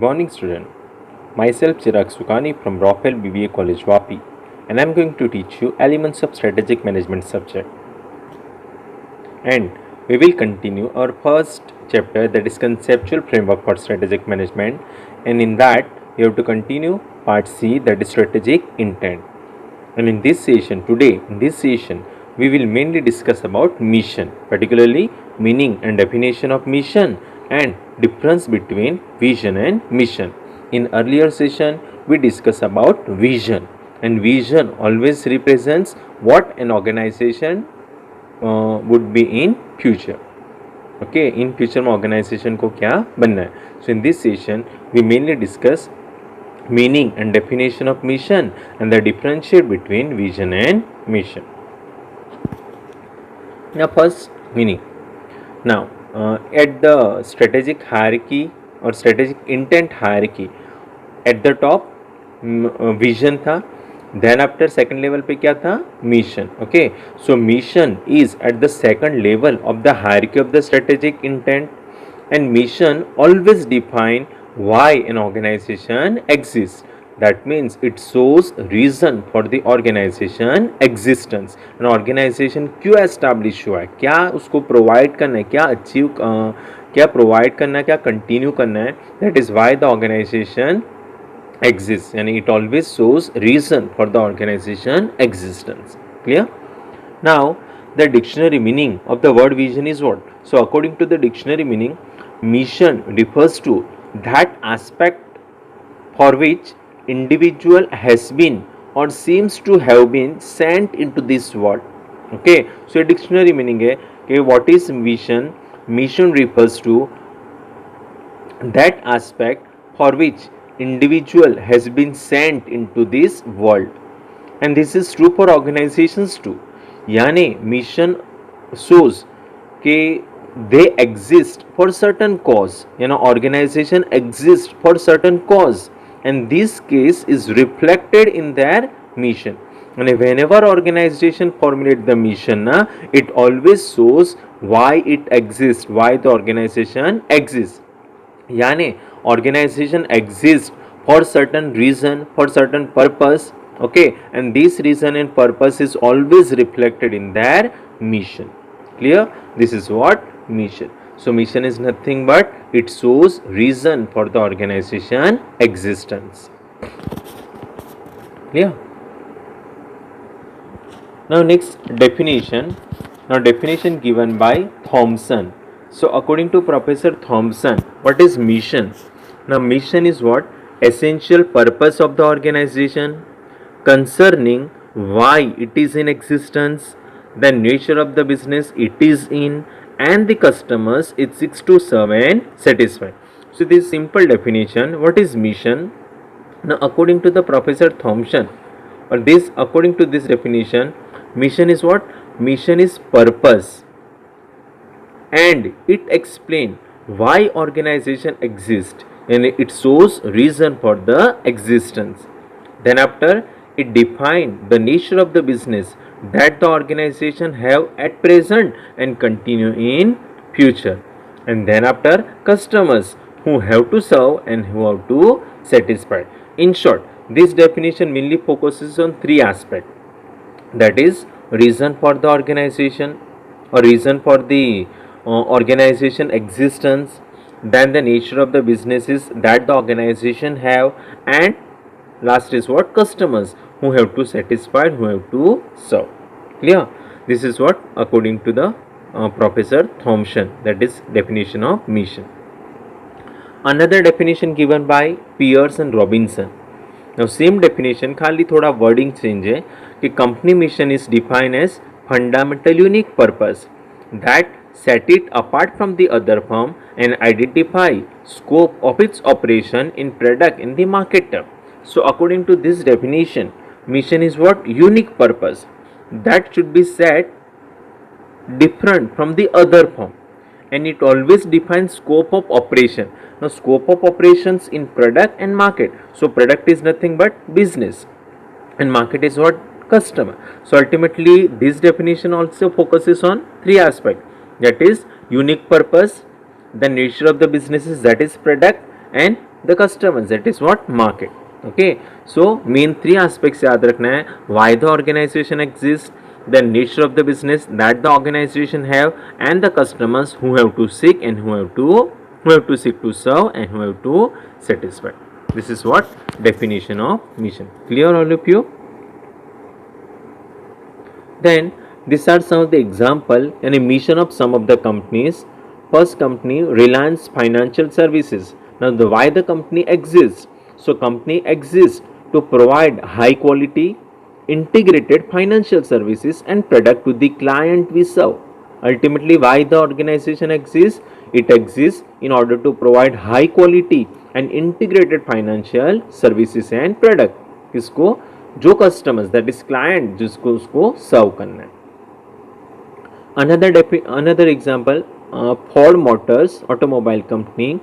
Morning student, myself Chirag Sukani from Rafael BBA College Vapi, and I am going to teach you elements of strategic management subject. And we will continue our first chapter, that is conceptual framework for strategic management, and in that you have to continue part C, that is strategic intent. And in this session we will mainly discuss about mission, particularly meaning and definition of mission and difference between vision and mission. In earlier session we discussed about vision, and vision always represents what an organization would be in future. Okay, in future में organization को क्या बनना है. So in this session we mainly discuss meaning and definition of mission and the differentiate between vision and mission. Now first, meaning. Now at the strategic hierarchy or strategic intent hierarchy, at the top vision था, then after second level पे क्या था, mission. Okay, so mission is at the second level of the hierarchy of the strategic intent, and mission always define why an organization exists. That means it shows reason for the organization existence. An organization क्यों establish हुआ है, क्या उसको provide करना है, क्या achieve क्या provide करना है, क्या continue करना है, that is why the organization exists, and it always shows reason for the organization existence. Clear? Now the dictionary meaning of the word vision is what? So according to the dictionary meaning, mission refers to that aspect for which individual has been or seems to have been sent into this world. Okay, so dictionary meaning है कि what is mission? Mission refers to that aspect for which individual has been sent into this world, and this is true for organizations too. यानी mission shows कि they exist for certain cause, organization exists for certain cause, and this case is reflected in their mission. And whenever organization formulate the mission, it always shows why it exists, why the organization exists. यानी organization exists for certain reason, for certain purpose. Okay, and this reason and purpose is always reflected in their mission. Clear? This is what mission. So mission is nothing but it shows reason for the organization existence. Clear? Now next definition. Now definition given by Thompson. So according to Professor Thompson, what is mission? Now mission is what? Essential purpose of the organization, concerning why it is in existence, the nature of the business it is in, and the customers it seeks to serve and satisfy. So this simple definition, what is mission? Now according to the Professor Thompson, or this according to this definition, mission is what? Mission is purpose, and it explains why organization exists, and it shows reason for the existence. Then after, it defines the nature of the business that the organization have at present and continue in future. And then after, customers who have to serve and who have to satisfy. In short, this definition mainly focuses on three aspects, that is reason for the organization or reason for the organization existence, then the nature of the businesses that the organization have, and last is what? Customers who have to satisfy, who have to serve. Clear? This is what according to the Professor Thompson, that is definition of mission. Another definition given by Pierce and Robinson. Now same definition, खाली थोड़ा wording change है कि company mission is defined as fundamental unique purpose that set it apart from the other firm and identify scope of its operation in product in the market term. So according to this definition, mission is what? Unique purpose that should be set different from the other firm, and it always defines scope of operation. Now scope of operations in product and market. So product is nothing but business, and market is what? Customer. So ultimately this definition also focuses on three aspects, that is unique purpose, the nature of the businesses, that is product, and the customers, that is what market. Okay, so main three aspects याद रखना है, why the organization exists, the nature of the business that the organization have, and the customers who have to seek and who have to seek to serve and who have to satisfy. This is what definition of mission. Clear all of you? Then these are some of the example and a mission of some of the companies. First company, Reliance Financial Services. Now the why the company exists. So company exists to provide high quality integrated financial services and product to the client we serve. Ultimately why the organization exists? It exists in order to provide high quality and integrated financial services and product. किसको? जो customers that is client जिसको उसको सर्व करना है. Another example, Ford Motors automobile company,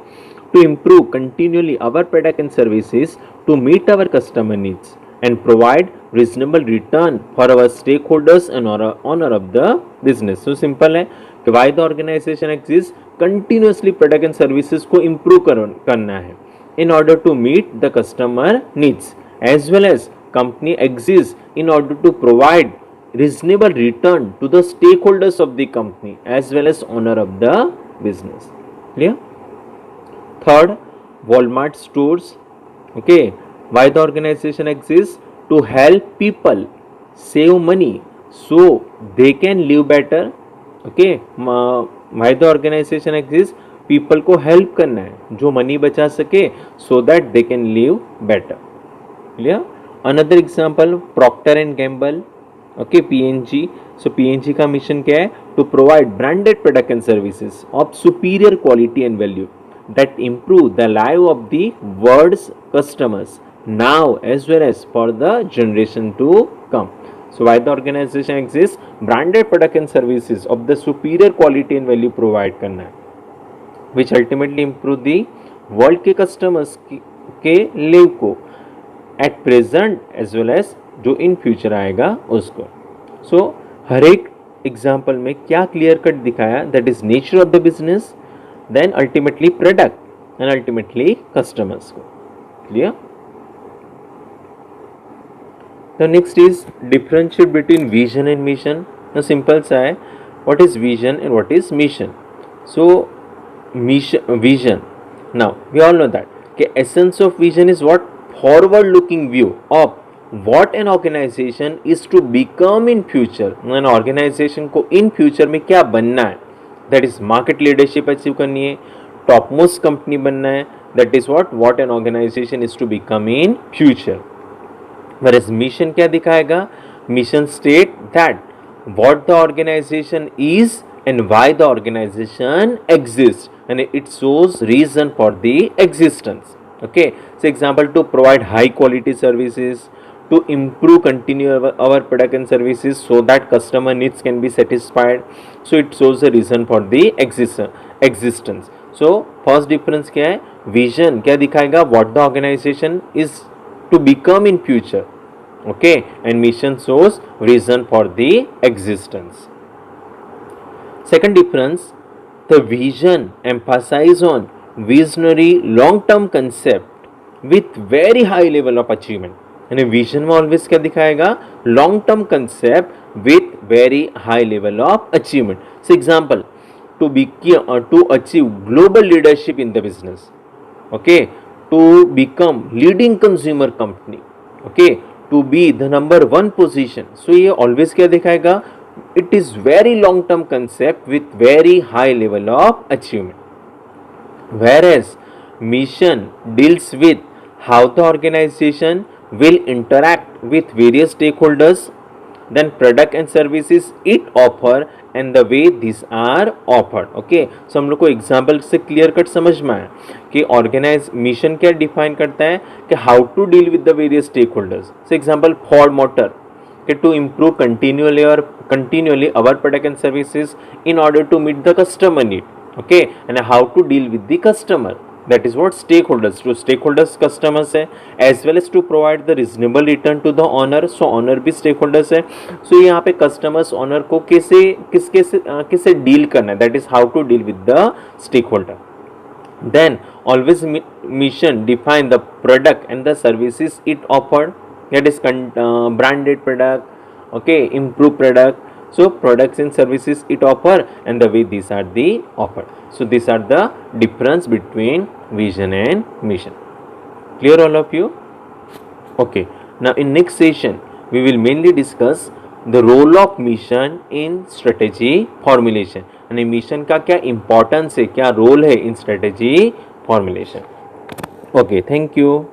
to improve continually our product and services to meet our customer needs and provide reasonable return for our stakeholders and honor of the business. So simple है कि why the organization exists, continuously product and services को improve करना है in order to meet the customer needs, as well as company exists in order to provide reasonable return to the stakeholders of the company as well as owner of the business. Clear? Third, Walmart stores. Okay, why the organization exists? To help people save money so they can live better. Okay, why the organization exists? People को help करना है जो money बचा सके so that they can live better. Clear? Another example, Procter and Gamble. Okay, PNG. So PNG का mission क्या है? To provide branded product and services of superior quality and value that improve the life of the world's customers now as well as for the generation to come. So why the organization exists? Branded product and services of the superior quality and value provide करना है, which ultimately improve the world के customers के live को at present as well as जो in future आएगा उसको. सो हर एक example में क्या क्लियर कट दिखाया, that is nature of the business, then ultimately product and ultimately customers को. Clear? The next is differentiate between vision and mission. तो simple सा है, what is vision and what is mission. So vision, now we all know that कि essence of vision is what, forward looking view of what an organization is to become in future. an organization को in future में क्या बनना है, that is market leadership achieve करनी है, top most company बनना है, that is what an organization is to become in future. whereas mission क्या दिखाएगा? mission state that what the organization is and why the organization exists and it shows reason for the existence. Okay, so example, to provide high quality services, to improve continue our product and services so that customer needs can be satisfied. So it shows the reason for the existence. So first difference क्या है? vision क्या दिखाएगा? what the organization is to become in future. Okay, and mission shows reason for the existence. Second difference, the vision emphasize on visionary long term concept with very high level of achievement. यानी vision में always क्या दिखाएगा? Long term concept with very high level of achievement. So example, to achieve global leadership in the business. Okay, to become leading consumer company. Okay, to be the number 1 position. सो ये always क्या दिखाएगा? It is very long term concept with very high level of achievement. Whereas mission deals with how the organization will interact with various stakeholders, then product and services it offer and the way these are offered. Okay, so हम लोग को example से clear cut समझ में आया कि organise mission क्या define करता है कि how to deal with the various stake holders. So example, Ford motor के to improve continually our product and services in order to meet the customer need. Okay, and how to deal with the customer, that is what stakeholders. to stakeholders customers है, as well as to provide the reasonable return to the owner. so owner भी stakeholders है. so यहाँ पे customers owner को किसे deal करना है, that is how to deal with the stakeholder. Then always mission define the product and the services it offered, that is branded product, okay, improved product. So products and services it offer and the way these are the offered. So these are the difference between vision and mission. Clear all of you? Okay, now in next session we will mainly discuss the role of mission in strategy formulation. यानी mission का क्या importance है, क्या role है in strategy formulation. Okay, thank you.